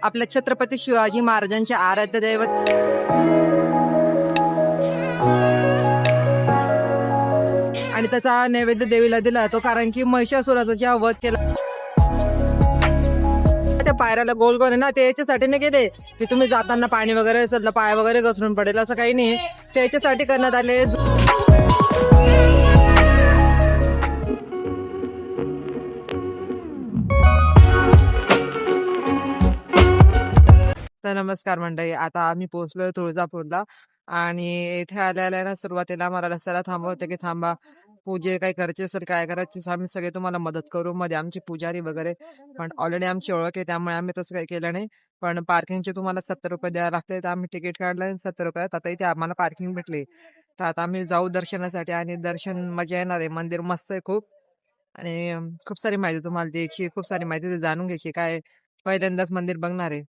आपल्या छत्रपती शिवाजी महाराजांचे आराध्य दैवत आणि त्याचा नैवेद्य देवीला दिला जातो, कारण की महिषासुराचा जेव्हा वध केला त्या पायऱ्याला गोल गोल आहे ना, ते याच्यासाठी नाही गेले की तुम्ही जाताना पाणी वगैरे असेल तर पाय वगैरे घसरून पडेल, असं काही नाही. ते याच्यासाठी करण्यात आले. तर नमस्कार मंडळी, आता आम्ही पोहोचलोय तुळजापूरला आणि इथे आल्याला ना सुरुवातीला मला रस्त्याला थांबवते की थांबा, पूजे काही करायची असेल काय करायची आम्ही सगळे तुम्हाला मदत करू. मध्ये आमची पुजारी वगैरे पण ऑलरेडी आमची ओळख आहे, त्यामुळे आम्ही तसं काही केलं नाही. पण पार्किंगचे तुम्हाला 70 रुपये द्यावे लागते, तर आम्ही तिकीट काढलं 70 रुपयात. आता इथे आम्हाला पार्किंग भेटली, तर आता आम्ही जाऊ दर्शनासाठी. आणि दर्शन मजा येणार आहे. मंदिर मस्त आहे खूप, आणि खूप सारी माहिती तुम्हाला द्यायची, खूप सारी माहिती ते जाणून घ्यायची. काय पहिल्यांदाच मंदिर बघणार आहे.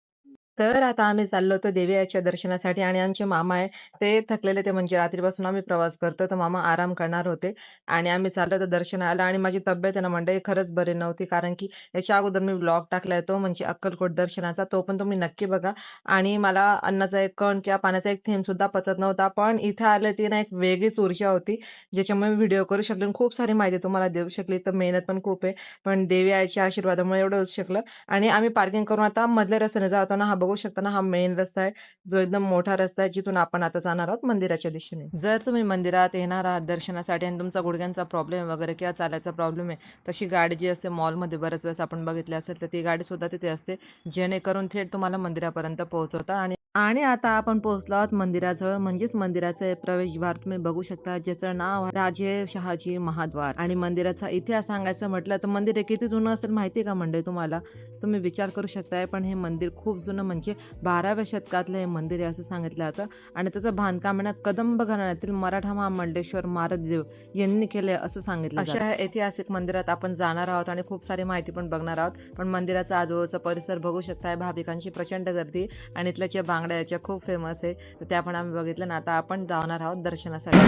तर आता आम्ही चाललो होतो देवीच्या दर्शनासाठी, आणि आमचे मामा आहे ते थकलेले, ते म्हणजे रात्रीपासून आम्ही प्रवास करतो, तर मामा आराम करणार होते आणि आम्ही चाललो होतो दर्शनाला. आणि माझी तब्येत आहे ना मंडळी खरंच बरी नव्हती, कारण की याच्या अगोदर मी ब्लॉग टाकलाय तो म्हणजे अक्कलकोट दर्शनाचा, तो पण तुम्ही नक्की बघा. आणि मला अन्नाचा एक कण किंवा पाण्याचा एक थेंब सुद्धा पचत नव्हता, पण इथे आले ती ना एक वेगळीच ऊर्जा होती, ज्याच्यामुळे मी व्हिडिओ करू शकले, खूप सारी माहिती तुम्हाला देऊ शकली. तर मेहनत पण खूप आहे, पण देवी आईच्या आशीर्वादामुळे एवढं होऊ शकलं. आणि आम्ही पार्किंग करून आता मधल्या रस्त्याने जातो ना, हा बघू शकता ना, हा मेन रस्ता आहे, जो एकदम मोठा रस्ता आहे, जिथून आपण आता जाणार आहोत मंदिराच्या दिशेने. जर तुम्ही मंदिरात येणार आहात दर्शनासाठी आणि तुमचा गुडघ्यांचा प्रॉब्लेम वगैरे किंवा चालायचा प्रॉब्लेम आहे, तशी गाडी जी असते मॉलमध्ये बऱ्याच वेळेस आपण बघितली असेल, तर ती गाडी सुद्धा तिथे असते, जेणेकरून थेट तुम्हाला मंदिरापर्यंत पोहोचवता. आणि आता आपण पोहोचलो आहोत मंदिराजवळ, म्हणजेच मंदिराचे प्रवेशद्वार तुम्ही बघू शकता, ज्याचं नाव राजे शहाजी महाद्वार. आणि मंदिराचा इतिहास सांगायचं म्हटलं तर मंदिर हे किती जुनं असेल माहिती आहे का मंडळी तुम्हाला? तुम्ही विचार करू शकताय, पण हे मंदिर खूप जुनं, म्हणजे 12व्या शतकातलं हे मंदिर आहे असं सांगितलं जातं. आणि त्याचं बांधकाम आहे ना कदंब घराण्यातील मराठा महामंडलेश्वर मारदेव यांनी केले असं सांगितलं. अशा ऐतिहासिक मंदिरात आपण जाणार आहोत आणि खूप सारी माहिती पण बघणार आहोत. पण मंदिराचा आजूबाजूचा परिसर बघू शकताय, भाविकांची प्रचंड गर्दी, आणि इथल्याच्या बांगड्या याच्या खूप फेमस आहे, तर त्या पण आम्ही बघितलं ना. आता आपण जाणार आहोत दर्शनासाठी.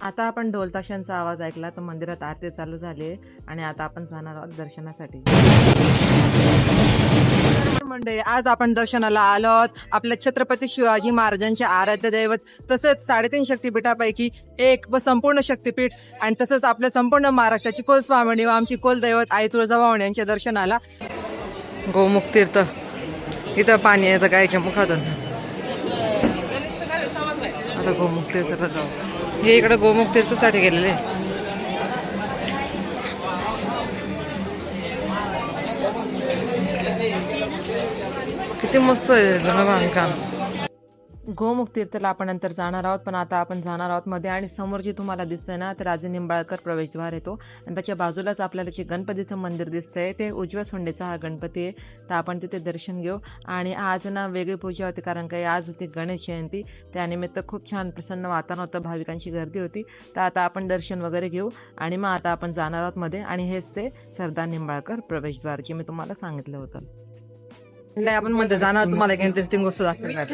आता आपण ढोल ताशांचा आवाज ऐकला, तर मंदिरात आरती चालू झाली आणि आता आपण जाणार आहोत दर्शनासाठी. मंडळी, आज आपण दर्शनाला आलो आहोत आपल्या छत्रपती शिवाजी महाराजांचे आराध्य दैवत, तसेच 3.5 शक्तिपीठापैकी एक व संपूर्ण शक्तिपीठ, आणि तसंच आपल्या संपूर्ण महाराष्ट्राची कुलस्वामिनी व आमची कुलदैवत आई तुळजाभवानी यांच्या दर्शनाला गोमुख तीर्थ. इथं पाणी येतं गायच्या मुखातून. आता गोमुख तीर्थला जाऊ. हे इकडे गोमुख तीर्थसाठी गेलेले. किती मस्त आहे जुनं बांधकाम. गोमुख तीर्थला आपण नंतर जाणार आहोत, पण आता आपण जाणार आहोत मध्ये. आणि समोर जे तुम्हाला दिसतंय ना, ते राजे निंबाळकर प्रवेशद्वार येतो, आणि त्याच्या बाजूलाच आपल्याला जे गणपतीचं मंदिर दिसतंय ते उजव्या सोंडेचा हा गणपती आहे, तर आपण तिथे दर्शन घेऊ. आणि आज ना वेगळी पूजा होती, कारण काही आज होती गणेश जयंती, त्यानिमित्त खूप छान प्रसन्न वातावरण होतं, भाविकांची गर्दी होती. तर आता आपण दर्शन वगैरे घेऊ आणि मग आता आपण जाणार आहोत मध्ये. आणि हेच ते सरदार निंबाळकर प्रवेशद्वार जे मी तुम्हाला सांगितलं होतं. आपण मध्ये जाणार, तुम्हाला एक इंटरेस्टिंग गोष्ट दाखवणार.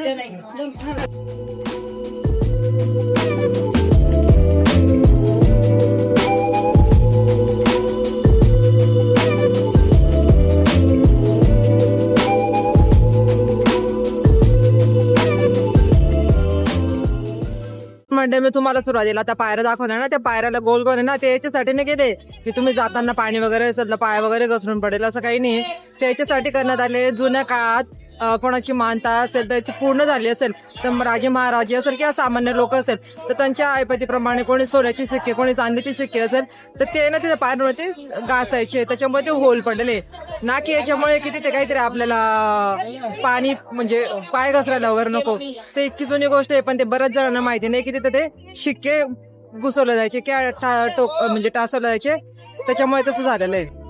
म्हणजे मी तुम्हाला सुरुवातीला त्या पायऱ्या दाखवल्या ना, त्या पायऱ्याला गोल गोल आहे ना, ते याच्यासाठी नाही गेले की तुम्ही जाताना पाणी वगैरे असेल तर पाय वगैरे घसरून पडेल, असं काही नाही. ते याच्यासाठी करण्यात आले. जुन्या काळात कोणाची मानता असेल तर ती पूर्ण झाली असेल, तर राजे महाराजे असेल किंवा सामान्य लोक असेल, तर त्यांच्या ऐपतीप्रमाणे कोणी सोन्याची सिक्के कोणी चांदीची सिक्के असेल, तर ते ना तिथे पायऱ्यावरती घासायचे, त्याच्यामुळे ते होल पडलेले ना, की याच्यामुळे किती ते काहीतरी आपल्याला पाणी म्हणजे पाय घसरायला वगैरे नको. ते इतकी जुनी गोष्ट आहे, पण ते बऱ्याच जणांना माहिती नाही की तिथे ते शिक्के घुसवले जायचे किंवा म्हणजे टासवले जायचे, त्याच्यामुळे तसं झालेलं आहे.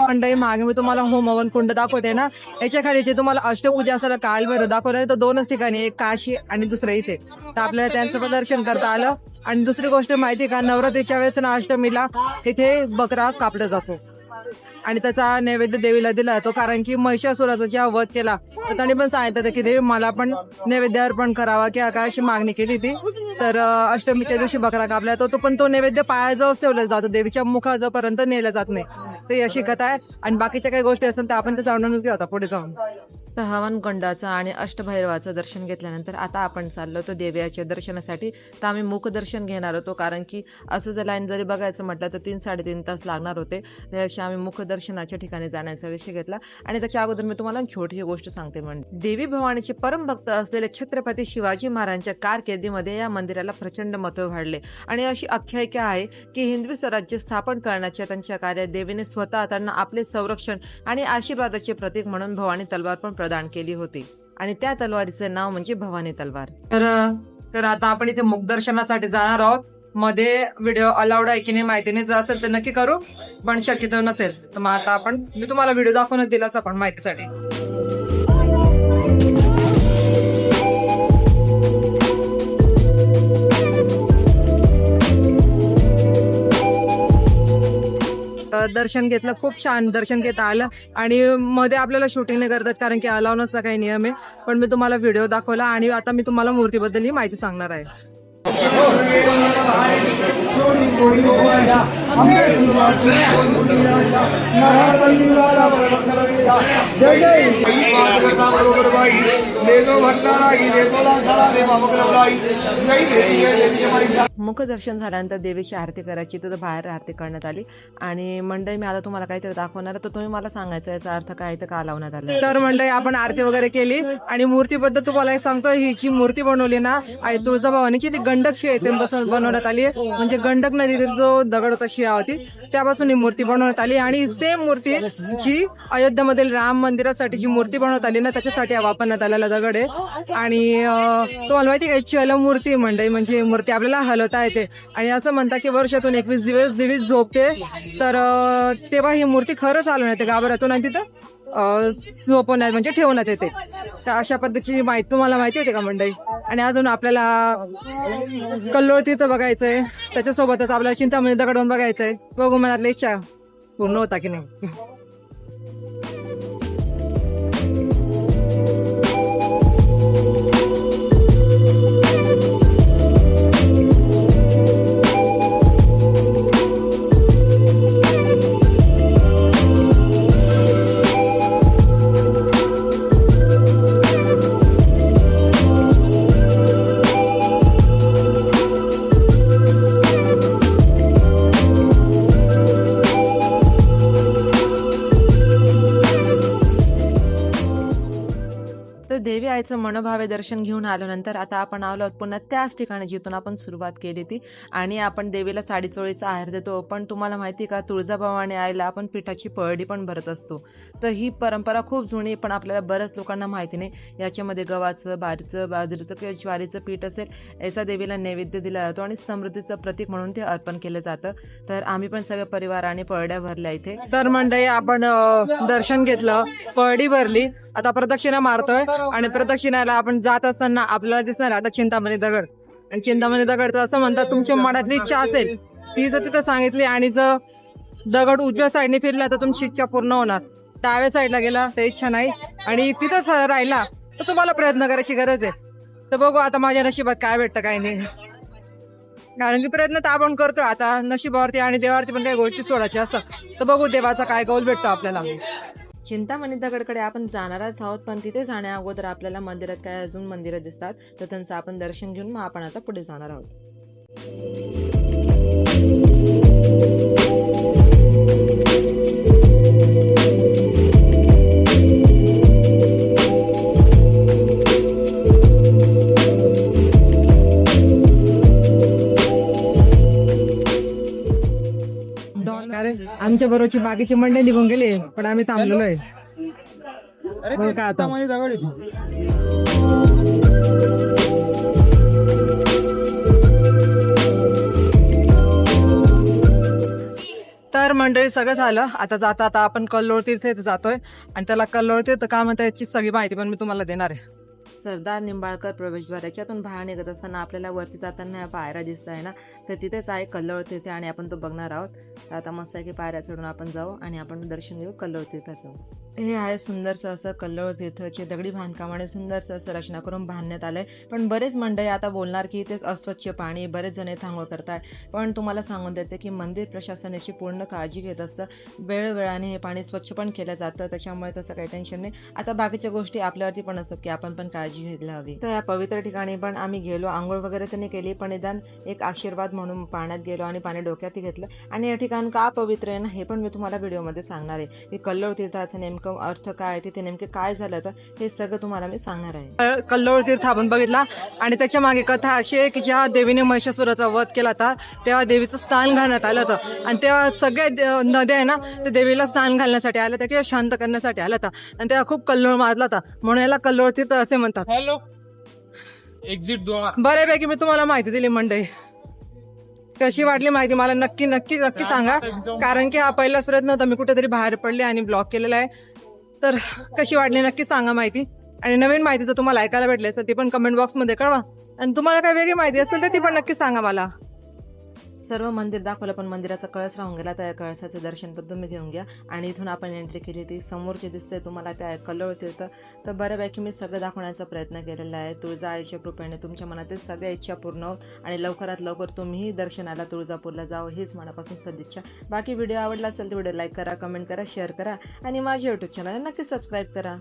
मंडळी मागे मी तुम्हाला होम हवन कुंड दाखवते ना, याच्या खाली जे तुम्हाला अष्टपूजा असायला कालभैरव दाखवलं तर 2च ठिकाणी, एक काशी आणि दुसरं इथे. तर आपल्याला त्यांचं पण दर्शन करता आलं. आणि दुसरी गोष्ट माहिती का, नवरात्रीच्या वेळेस ना अष्टमीला इथे बकरा कापला जातो आणि त्याचा नैवेद्य देवीला दिला जातो, कारण की महिषासुराचा जेव्हा वध केला तर त्यांनी पण सांगितलं की देवी मला पण नैवेद्य अर्पण करावा किंवा काय अशी मागणी केली ती. तर अष्टमीच्या दिवशी बकरा कापला जातो, पण तो नैवेद्य पायाजवळच ठेवला जातो, देवीच्या मुखाजवळपर्यंत नेला जात नाही. तर अशी कथा आहे. आणि बाकीच्या काही गोष्टी असतात त्या आपण ते जाणूनच घेऊ आता पुढे जाऊन. तर हवनकुंडाचं आणि अष्टभैरवाचं दर्शन घेतल्यानंतर आता आपण चाललो होतो देवीच्या दर्शनासाठी. तर आम्ही मुखदर्शन घेणार होतो, कारण की असं जर लाईन जरी बघायचं म्हटलं तर 3-3.5 तास लागणार होते. त्यापेक्षा आम्ही मुखदर्शनाच्या ठिकाणी जाण्याचा विषय घेतला. आणि त्याच्या अगोदर मी तुम्हाला छोटीशी गोष्ट सांगते. म्हणजे देवी भवानीचे परमभक्त असलेले छत्रपती शिवाजी महाराजांच्या कारकिर्दीमध्ये या मंदिराला प्रचंड महत्त्व वाढले. आणि अशी आख्यायिका आहे की हिंदवी स्वराज्य स्थापन करण्याच्या त्यांच्या कार्यात देवीने स्वतः त्यांना आपले संरक्षण आणि आशीर्वादाचे प्रतीक म्हणून भवानी तलवार पण प्रदान केली होती. आणि त्या तलवारीचं नाव म्हणजे भवानी तलवार. तर आता आपण इथे मुखदर्शनासाठी जाणार आहोत. मध्ये व्हिडिओ अलाउड आहे की नाही माहिती नाही, जर असेल तर नक्की करू, पण शक्यतो नसेल तर मग आता मी तुम्हाला व्हिडिओ दाखवूनच दिला असं पण माहितीसाठी. दर्शन घेतलं, खूप छान दर्शन घेता आलं. आणि मध्ये आपल्याला शूटिंग नाही करतात कारण की अलाव नसता काही नियम आहे, पण मी तुम्हाला व्हिडिओ दाखवला. आणि आता मी तुम्हाला मूर्तीबद्दल माहिती सांगणार आहे. मुखदर्शन झाल्यानंतर देवीची आरती करायची, तर बाहेर आरती करण्यात आली. आणि मंडळी मी आता तुम्हाला काहीतरी दाखवणार, तर तुम्ही मला सांगायचं याचा अर्थ काय तर का लावण्यात आला. तर मंडळी आपण आरती वगैरे केली. आणि मूर्तीबद्दल तुम्हाला एक सांगतो, ही जी मूर्ती बनवली ना आई तुळजाभवानीची, ती गंडक शिळेतून बनवण्यात आली. म्हणजे गंडक नदीतील जो दगड होता शिळा होती त्यापासून ही मूर्ती बनवण्यात आली. आणि सेम मूर्ती जी अयोध्यामधील राम मंदिरासाठी जी मूर्ती बनवण्यात आली ना, त्याच्यासाठी वापरण्यात आलेला दगड आहे. आणि तुम्हाला माहिती काय, चलमूर्ती मंडळी म्हणजे मूर्ती आपल्याला हलवता येते. आणि असं म्हणतात की वर्षातून 21 दिवस देवी झोपते, तर तेव्हा ही मूर्ती खरंच चालवण्यात येते गाभाऱ्यातून आणि तिथं झोपवण्यात म्हणजे ठेवण्यात येते. तर अशा पद्धतीची माहिती तुम्हाला माहिती होती का मंडळी. आणि अजून आपल्याला कल्लोळ तिथं बघायचंय, त्याच्यासोबतच आपल्याला चिंतामणी दगडून बघायचंय. बघू मनातली इच्छा पूर्ण होता की नाही. देवी आईचं मनोभावे दर्शन घेऊन आल्यानंतर आता आपण आलो आहोत पुन्हा त्याच ठिकाणी जिथून आपण सुरुवात केली ती. आणि आपण देवीला साडी चोळीचा आहार देतो. पण तुम्हाला माहिती का, तुळजाभवानी आईला आपण पिठाची पळडी पण भरत असतो. तर ही परंपरा खूप जुनी, पण आपल्याला बऱ्याच लोकांना माहिती नाही. याच्यामध्ये गव्हाचं, बाजरीचं किंवा ज्वारीचं पीठ असेल याचा देवीला नैवेद्य दिला जातो आणि समृद्धीचं प्रतीक म्हणून ते अर्पण केलं जातं. तर आम्ही पण सगळ्या परिवाराने पळड्या भरल्या इथे. तर मंडळी आपण दर्शन घेतलं, पळडी भरली, आता प्रदक्षिणा मारतोय. आणि प्रदक्षिणाला आपण जात असताना आपल्याला दिसणार आता चिंतामणी दगड. आणि चिंतामणी दगड तर असं म्हणतात तुमच्या मनातली इच्छा असेल ती जर तिथं सांगितली आणि जर दगड उजव्या साईडने फिरला तर तुमची इच्छा पूर्ण होणार, डाव्या साईडला गेला तर इच्छा नाही. आणि तिथंच राहिला तर तुम्हाला प्रयत्न करायची गरज आहे. तर बघू आता माझ्या नशिबात काय भेटतं काय नाही, कारण की प्रयत्न तर आपण करतो. आता नशिबावरती आणि देवावरती पण काही गोष्टी सोडायच्या असतात. तर बघू देवाचा काय कौल भेटतो आपल्याला. चिंतामणी दगडकडे आपण जाणारच आहोत, पण तिथे जाण्या अगोदर आपल्याला मंदिरात काय अजून मंदिरं दिसतात, तर त्यांचं आपण दर्शन घेऊन मग आपण आता पुढे जाणार आहोत. आमच्या बरोबरची बाकीची मंडळी निघून गेले, पण आम्ही थांबलेलो आहे. का आता तर मंडळी सगळं झालं. आता जाता आता आपण कल्लोळ तीर्थ इथे जातोय आणि त्याला कल्लोळ तीर्थ का म्हणतात याची सगळी माहिती पण मी तुम्हाला देणार आहे. सरदार निंबाळकर प्रवेशद्वार, याच्यातून बाहेर निघत असताना आपल्याला वरती जाताना पायऱ्या दिसत आहे ना, तर तिथेच आहे कल्लोळ तीर्थ आणि आपण तो बघणार आहोत. तर आता मस्त आहे की पायऱ्या चढून आपण जाऊ आणि आपण दर्शन घेऊ कल्लोळ तीर्थाचं. हे आहे सुंदरसं असं कल्लोळ तीर्थाचे दगडी बांधकामाने सुंदरसं असं रचना करून बांधण्यात आलंय. पण बरेच मंडळी आता बोलणार की इथेच अस्वच्छ पाणी, बरेच जण इथे आंघोळ करताय. पण तुम्हाला सांगून देते की मंदिर प्रशासन याची पूर्ण काळजी घेत असतं. वेळोवेळाने हे पाणी स्वच्छ पण केलं जातं, त्याच्यामुळे तसं काही टेन्शन नाही. आता बाकीच्या गोष्टी आपल्यावरती पण असतात की आपण पण काळजी घ्यायला हवी. तर या पवित्र ठिकाणी पण आम्ही गेलो, आंघोळ वगैरे तर नाही केली, पण निदान एक आशीर्वाद म्हणून पाण्यात गेलो आणि पाणी डोक्यातही घेतलं. आणि या ठिकाण का पवित्र आहे ना, हे पण मी तुम्हाला व्हिडिओमध्ये सांगणार आहे की कल्लोळ तीर्थाचं नेमकं अर्थ काय, तिथे नेमके काय झालं, तर हे सगळं तुम्हाला मी सांगणार आहे. कल्लोळ तीर्थ आपण बघितला आणि त्याच्या मागे कथा अशी आहे की ज्या देवीने महिषासुराचा वध केला होता तेव्हा देवीचं स्नान घालण्यात आलं होतं आणि तेव्हा सगळ्या नद्या आहे ना ते देवीला स्नान घालण्यासाठी आल्या होत्या किंवा शांत करण्यासाठी आल्या होत्या आणि तेव्हा खूप कल्लोळ माजला होता, म्हणून याला कल्लोळ तीर्थ असे म्हणतात. हॅलो एक्झिट बऱ्यापैकी मी तुम्हाला माहिती दिली मंडळी. कशी वाटली माहिती मला नक्की नक्की नक्की सांगा, कारण की हा पहिलाच प्रयत्न होता. मी कुठेतरी बाहेर पडले आणि ब्लॉक केलेला आहे. तर कशी वाटली नक्की सांगा माहिती. आणि नवीन माहिती जर तुम्हाला ऐकायला भेटली असेल ती पण कमेंट बॉक्समध्ये कळवा. आणि तुम्हाला काही वेगळी माहिती असेल तर ती पण नक्की सांगा मला. सर्व मंदिर दाखवलं पण मंदिराचा कळस राहून गेला, त्या कळसाचं दर्शन पण तुम्ही घेऊन घ्या. आणि इथून आपण एंट्री केली, ती समोर जे दिसतंय तुम्हाला त्या कल्लोळ तीर्थ, तर बऱ्यापैकी मी सगळं दाखवण्याचा प्रयत्न केलेला आहे. तुळजाईच्या कृपेने तुमच्या मनातील सगळ्या इच्छा पूर्ण होत आणि लवकरात लवकर तुम्हीही दर्शनाला तुळजापूरला जावं हीच मनापासून सदिच्छा. बाकी व्हिडिओ आवडला असेल तर व्हिडिओ लाईक करा, कमेंट करा, शेअर करा आणि माझ्या यूट्यूब चॅनल नक्की सबस्क्राईब करा.